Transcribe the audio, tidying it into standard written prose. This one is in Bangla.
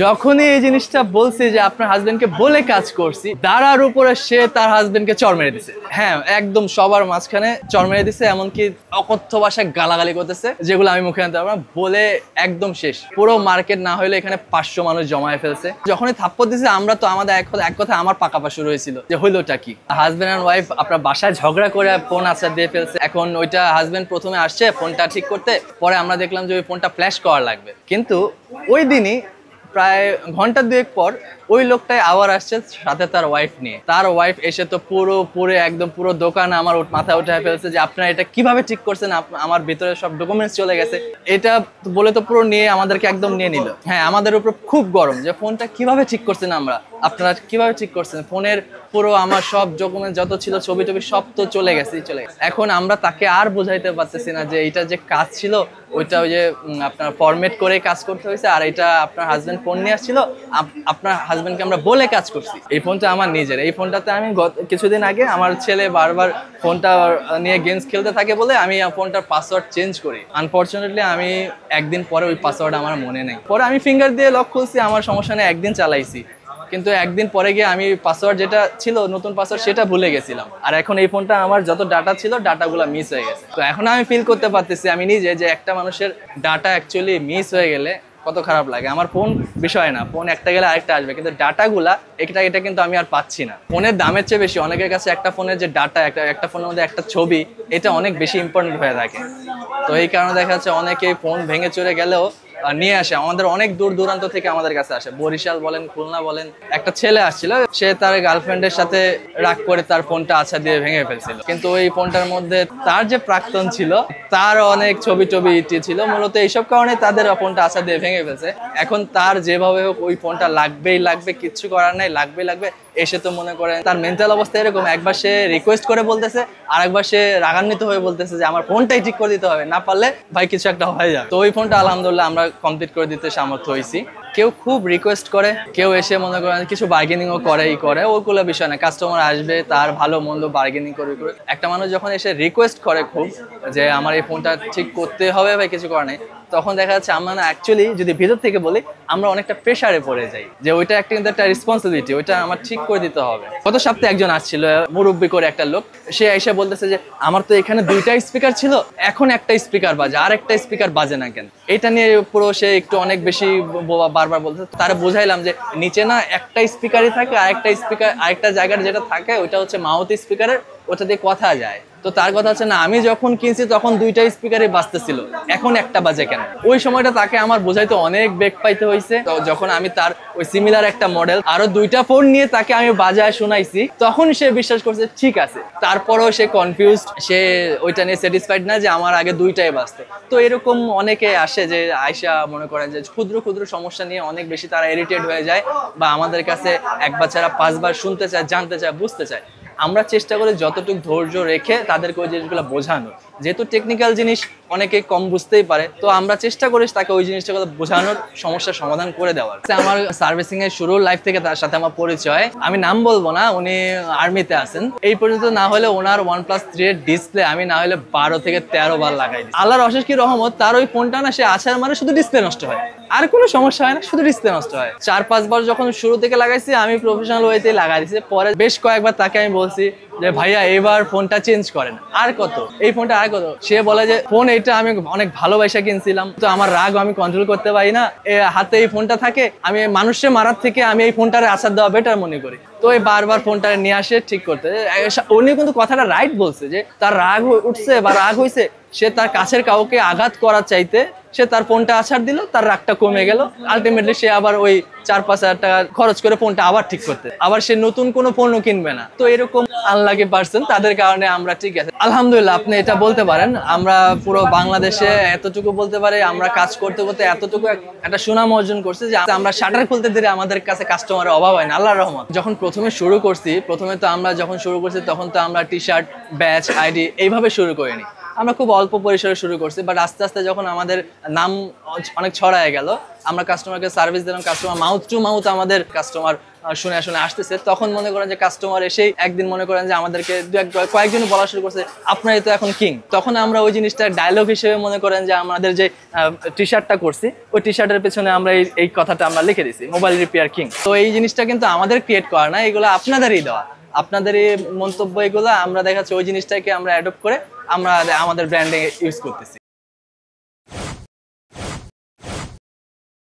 যখনই এই জিনিসটা বলছি যে আপনার হাজবেন্ডকে বলে কাজ করছি, দাঁড়ার উপরে সে তার হাজবেন্ডকে চড় মেরে দিছে। হ্যাঁ, একদম সবার মাঝখানে চড় মেরে দিছে, এমনকি অকথ্য ভাষায় গালাগালি করতেছে যেগুলো আমি মুখে আনতে পারবো না, বলে একদম শেষ। পুরো মার্কেট না হলে এখানে 500 মানুষ জমায়ে ফেলছে। যখনই থাপ্পড় দিছে আমরা তো আমাদের এক কথা আমার পাকাপা শুরু হয়েছিল যে হইলোটা কি। হাজবেন্ড এন্ড ওয়াইফ আপনার বাসায় ঝগড়া করে ফোন আছাড় দিয়ে ফেলছে। এখন ওইটা হাজবেন্ড প্রথমে আসছে ফোনটা ঠিক করতে, পরে আমরা দেখলাম যে ওই ফোনটা ফ্ল্যাশ করা লাগবে, কিন্তু ওই দিনই প্রায় ঘন্টা দুয়েক পর ওই লোকটাই আবার আসছে সাথে তার ওয়াইফ নিয়ে। তার ওয়াইফ এসে তো পুরো একদম পুরো দোকান আমার মাথায় উঠে ফেলছে যে আপনারা এটা কিভাবে ঠিক করছেন, আমার ভিতরে সব ডকুমেন্টস চলে গেছে, এটা বলে তো পুরো নিয়ে আমাদেরকে একদম নিয়ে নিল। হ্যাঁ, আমাদের উপর খুব গরম যে ফোনটা কিভাবে ঠিক করছেন, আপনারা কিভাবে ঠিক করছেন, ফোনের পুরো আমার সব ডকুমেন্ট যত ছিল ছবি টবি সব তো চলে গেছে। এখন আমরা তাকে আর বোঝাইতে পারতেছি না যে এটা যে কাজ ছিল ওইটা ওই যে আপনার ফরম্যাট করে কাজ করতে হয়েছে, আর এটা আপনার হাজবেন্ড ফোন নিয়ে আসছিল, আপনার হাজবেন্ডকে আমরা বলে কাজ করছি। এই ফোনটা আমার নিজের, এই ফোনটাতে আমি কিছুদিন আগে আমার ছেলে বারবার ফোনটা নিয়ে গেমস খেলতে থাকে বলে আমি ফোনটার পাসওয়ার্ড চেঞ্জ করি। আনফরচুনেটলি আমি একদিন পরে ওই পাসওয়ার্ড আমার মনে নেই, পরে আমি ফিঙ্গার দিয়ে লক খুলছি, আমার সমস্যা নেই, একদিন চালাইছি, কিন্তু একদিন পরে গিয়ে আমি পাসওয়ার্ড যেটা ছিল নতুন পাসওয়ার্ড সেটা ভুলে গেছিলাম। আর এখন এই ফোনটা আমার যত ডাটা ছিল ডাটাগুলো মিস হয়ে গেছে। তো এখন আমি ফিল করতে পারতেছি আমি নিজে যে একটা মানুষের ডাটা অ্যাকচুয়ালি মিস হয়ে গেলে কত খারাপ লাগে। আমার ফোন বিষয় না, ফোন একটা গেলে আরেকটা আসবে, কিন্তু ডাটাগুলা এটা কিন্তু আমি আর পাচ্ছি না। ফোনের দামের চেয়ে বেশি অনেকের কাছে একটা ফোনের যে ডাটা, একটা ফোনের মধ্যে একটা ছবি, এটা অনেক বেশি ইম্পর্টেন্ট হয়ে থাকে। তো এই কারণে দেখা যাচ্ছে অনেকেই ফোন ভেঙে চুরে গেলেও নিয়ে আসে, আমাদের অনেক দূর দূরান্ত থেকে আমাদের কাছে আসে, বরিশাল বলেন, খুলনা বলেন। একটা ছেলে আসছিল, সে তার গার্লফ্রেন্ডের সাথে রাগ করে তার ফোনটা আছাড় দিয়ে ভেঙে ফেলছিল, কিন্তু ওই ফোনটার মধ্যে তার যে প্রাক্তন ছিল তার অনেক ছবি ছিল, মূলত এইসব কারণে তাদের ফোনটা আছাড় দিয়ে ভেঙে ফেলছে। এখন তার যেভাবে হোক ওই ফোনটা লাগবে, কিচ্ছু করার নাই, লাগবে। এসে তো মনে করেন তার মেন্টাল অবস্থা এরকম, একবার সে রিকোয়েস্ট করে বলতেছে, আর একবার সে রাগান্বিত হয়ে বলতেছে যে আমার ফোনটাই ঠিক করে দিতে হবে, না পারলে ভাই কিছু একটা হয়ে যাবে। তো ওই ফোনটা আলহামদুলিল্লাহ আমরা কমপ্লিট করে দিতে সামর্থ্য হয়েছি। কেউ খুব রিকোয়েস্ট করে, কেউ এসে মনে করেন কিছু বার্গেনিংও করে, ওইগুলো বিষয় না, কাস্টমার আসবে তার ভালো মন্দ বার্গেনিং করে। একটা মানুষ যখন এসে রিকোয়েস্ট করে খুব যে আমার এই ফোনটা ঠিক করতে হবে বা কিছু করার নেই, তখন দেখা যাচ্ছে আমরা না অ্যাকচুয়ালি যদি ভিতর থেকে বলি আমরা অনেকটা প্রেশারে পড়ে যাই যে ওইটা একটা রেসপন্সিবিলিটি, ওইটা আমার ঠিক করে দিতে হবে। গত সপ্তাহে একজন আসছিল মুরব্বি করে একটা লোক, সে এসে বলতেছে যে আমার তো এখানে 2টা স্পিকার ছিল, এখন একটা স্পিকার বাজে, আর একটা স্পিকার বাজে না কেন। এটা নিয়ে পুরো সে একটু অনেক বেশি বারবার বলতেছে। তারা বোঝাইলাম যে নিচে না একটা স্পিকারই থাকে, আরেকটা জায়গার যেটা থাকে ওইটা হচ্ছে মাউথ স্পিকারের, ওটা দিয়ে কথা যায়। তো তার কথা হচ্ছে না, আমি যখন কিনছি তখন 2টা স্পিকারই বাজতেছিল, এখন একটা বাজে কেন। ওই সময়টা তাকে আমার বোঝাইতে অনেক বেগ পাইতে হয়েছে। তো যখন আমি তার ওই সিমিলার একটা মডেল আরো 2টা ফোন নিয়ে তাকে আমি বাজায় শোনাইছি, তখন সে বিশ্বাস করছে ঠিক আছে। তারপরেও সে কনফিউজড, সে ওইটা নিয়ে স্যাটিসফাইড না যে আমার আগে 2টাই বাজতো। তো এরকম অনেকে আসে যে আয়সা মনে করেন যে ক্ষুদ্র সমস্যা নিয়ে অনেক বেশি তারা ইরিটেট হয়ে যায়, বা আমাদের কাছে একবার ছাড়া 5বার শুনতে চায়, জানতে চায়, বুঝতে চায়। আমরা চেষ্টা করি যতটুকু ধৈর্য রেখে তাদেরকে ওই জিনিসগুলো বোঝানোর, যেহেতু টেকনিক্যাল জিনিস অনেকে কম বুঝতেই পারে, তো আমরা চেষ্টা করি তাকে ওই জিনিসটা বোঝানোর, সমস্যার সমাধান করে দেওয়ার। আমার সার্ভিসিং এর শুরুর লাইফ থেকে তার সাথে আমার পরিচয়, আমি নাম বলবো না, উনি আর্মিতে আছেন। এই পর্যন্ত না হলে ওনার OnePlus 3 এর ডিসপ্লে আমি না হলে 12 থেকে 13 বার লাগাই। আল্লাহর অশেষ কি রহমত, তার ওই ফোনটা না সে আসার মানে শুধু ডিসপ্লে নষ্ট হয়, আর কোনো সমস্যা হয় না, শুধু ডিসপ্লে নষ্ট হয়। 4-5 বার যখন শুরু থেকে লাগাইছি আমি প্রফেশনাল ওয়েতেই লাগাই দিয়েছি। পরে বেশ কয়েকবার তাকে আমি বলছি যে ভাইয়া এবার ফোনটা চেঞ্জ করেন, আর কত এই ফোনটা আর কত। সে বলে যে ফোন এটা আমি অনেক ভালোবাসা কিনছিলাম, তো আমার রাগ আমি কন্ট্রোল করতে পারি না, হাতে এই ফোনটা থাকে, আমি মানুষকে মারার থেকে আমি এই ফোনটারে আছাড় দেওয়া বেটার মনে করি। তো এই বারবার ফোনটা নিয়ে আসে ঠিক করতে। উনি কিন্তু কথাটা রাইট বলছে যে তার রাগ উঠছে বা রাগ হয়েছে, সে তার কাছের কাউকে আঘাত করার চাইতে সে তার ফোনটা আছাড় দিল, তার রাগটা কমে গেল। আলটিমেটলি সে আবার ওই 4-5 হাজার টাকা খরচ করে ফোনটা আবার ঠিক করতে, আবার সে নতুন কোনো ফোনও কিনবে না। তো এরকম আনলাকি পারসন, তাদের কারণে আমরা ঠিক আছে আলহামদুলিল্লাহ। আপনি এটা বলতে পারেন আমরা পুরো বাংলাদেশে এতটুকু বলতে পারি, আমরা কাজ করতে করতে এতটুকু একটা সুনাম অর্জন করছি যে আমরা শাটার খুলতে দিলে আমাদের কাছে কাস্টমারের অভাব হয় না, আল্লাহর রহমত। যখন প্রথমে শুরু করছি তখন তো আমরা টি শার্ট, ব্যাচ, আইডি এইভাবে শুরু করিনি। আমরা খুব অল্প পরিসরে শুরু করছি, বাট আস্তে আস্তে যখন আমাদের নাম অনেক ছড়ায় গেল, আমরা কাস্টমারকে সার্ভিস দিলাম, কাস্টমার মাউথ টু মাউথ আমাদের কাস্টমার শুনে শুনে আসতেছে, তখন মনে করেন যে কাস্টমার এসেই একদিন মনে করেন যে আমাদেরকে কয়েকজন বলা শুরু করছে আপনারই তো এখন কিং। তখন আমরা ওই জিনিসটা ডায়লগ হিসেবে মনে করেন যে আমাদের যে টি শার্টটা করছি, ওই টি শার্টের পেছনে আমরা এই কথাটা আমরা লিখে দিছি, মোবাইল রিপেয়ার কিং। তো এই জিনিসটা কিন্তু আমাদের ক্রিয়েট করা না, এগুলো আপনাদেরই দেওয়া, আপনাদেরই মন্তব্য, এগুলো আমরা দেখাচ্ছি ওই জিনিসটাকে আমরা অ্যাডপ্ট করে আমরা আমাদের ব্র্যান্ডে ইউজ করতেছি।